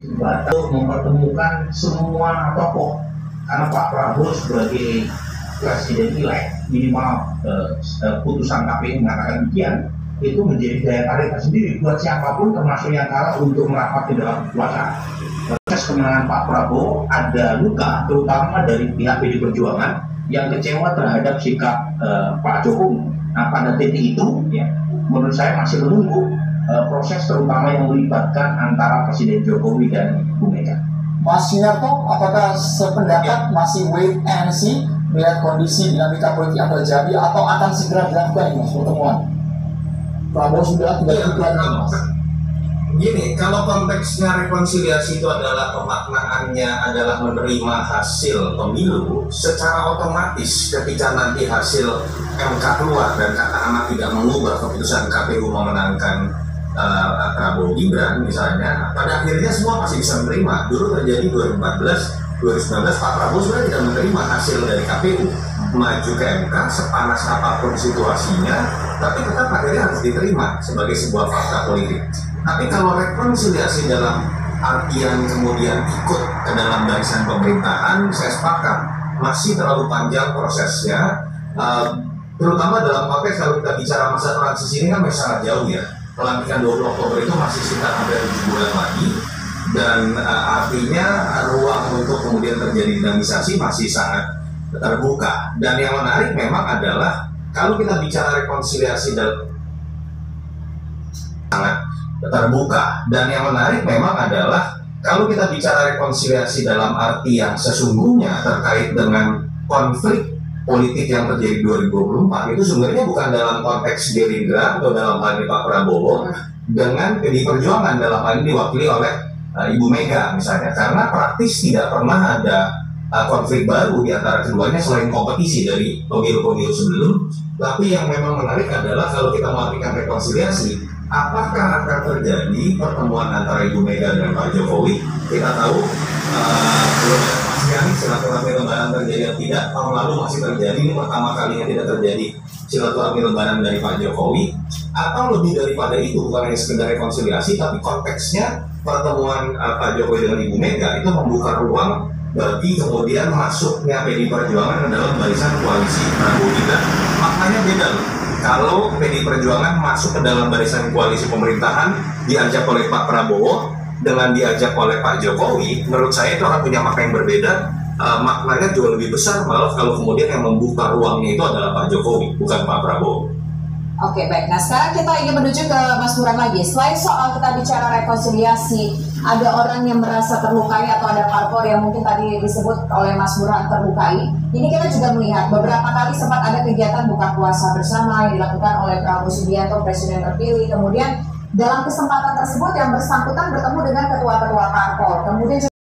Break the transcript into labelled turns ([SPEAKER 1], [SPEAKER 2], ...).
[SPEAKER 1] Untuk mempertemukan semua tokoh, karena Pak Prabowo sebagai presiden elek minimal putusan KPU mengatakan demikian, itu menjadi daya tarik tersendiri buat siapapun termasuk yang kalah untuk merapat ke dalam kekuasaan. Proses kemenangan Pak Prabowo ada luka terutama dari pihak PD Perjuangan yang kecewa terhadap sikap Pak Jokowi. Nah, pada titik itu ya, menurut saya masih menunggu proses terutama yang melibatkan antara Presiden Jokowi dan Ibu Mega.
[SPEAKER 2] Mas Yunarto, apakah sependapat masih wait and see melihat kondisi dinamika politik yang terjadi atau akan segera dilakukan Mas pertemuan? Prabowo sudah tidak dilakukan Mas.
[SPEAKER 3] Gini, kalau konteksnya rekonsiliasi itu adalah pemaknaannya adalah menerima hasil pemilu, secara otomatis ketika nanti hasil MK keluar dan katakanlah tidak mengubah keputusan KPU memenangkan Prabowo Gibran misalnya, pada akhirnya semua masih bisa menerima. Dulu terjadi 2014, 2019 Pak Prabowo sebenarnya tidak menerima hasil dari KPU, maju ke MK sepanas apapun situasinya, tapi tetap akhirnya harus diterima sebagai sebuah fakta politik. Tapi kalau rekonsiliasi dalam artian kemudian ikut ke dalam barisan pemerintahan, saya sepakat masih terlalu panjang prosesnya, terutama dalam konteks kalau kita bicara masa transisi ini kan masih sangat jauh ya. Pelantikan 20 Oktober itu masih sekitar hampir 7 bulan lagi, dan artinya ruang untuk kemudian terjadi dinamisasi masih sangat terbuka. Dan yang menarik memang adalah kalau kita bicara rekonsiliasi dan sangat terbuka, dan yang menarik memang adalah kalau kita bicara rekonsiliasi dalam arti yang sesungguhnya terkait dengan konflik politik yang terjadi 2024 itu sebenarnya bukan dalam konteks Gerindra atau dalam hal ini Pak Prabowo dengan PD Perjuangan, dalam hal ini diwakili oleh Ibu Mega misalnya, karena praktis tidak pernah ada konflik baru di antara keduanya selain kompetisi dari pemilu-pemilu sebelum. Tapi yang memang menarik adalah kalau kita mengartikan rekonsiliasi, apakah akan terjadi pertemuan antara Ibu Mega dengan Pak Jokowi? Kita tahu belum ada kepastian silaturahmi lebaran terjadi atau tidak. Tahun lalu masih terjadi, ini pertama kalinya tidak terjadi silaturahmi lebaran dari Pak Jokowi. Atau lebih daripada itu, bukan hanya sekedar rekonsiliasi, tapi konteksnya pertemuan Pak Jokowi dengan Ibu Mega itu membuka ruang bagi kemudian masuknya PD Perjuangan ke dalam barisan koalisi Prabowo Gibran. Maknanya beda loh. Kalau PD Perjuangan masuk ke dalam barisan koalisi pemerintahan diajak oleh Pak Prabowo dengan diajak oleh Pak Jokowi, menurut saya itu akan punya makna yang berbeda. Maknanya jauh lebih besar malah kalau kemudian yang membuka ruangnya itu adalah Pak Jokowi, bukan Pak Prabowo.
[SPEAKER 4] Oke, baik. Nah, sekarang kita ingin menuju ke Mas Burhan lagi. Selain soal kita bicara rekonsiliasi, ada orang yang merasa terlukai atau ada parpol yang mungkin tadi disebut oleh Mas Burhan terlukai. Ini kita juga melihat beberapa kali sempat ada kegiatan buka puasa bersama yang dilakukan oleh Prabowo Subianto, Presiden terpilih. Kemudian dalam kesempatan tersebut yang bersangkutan bertemu dengan ketua-ketua parpol. Kemudian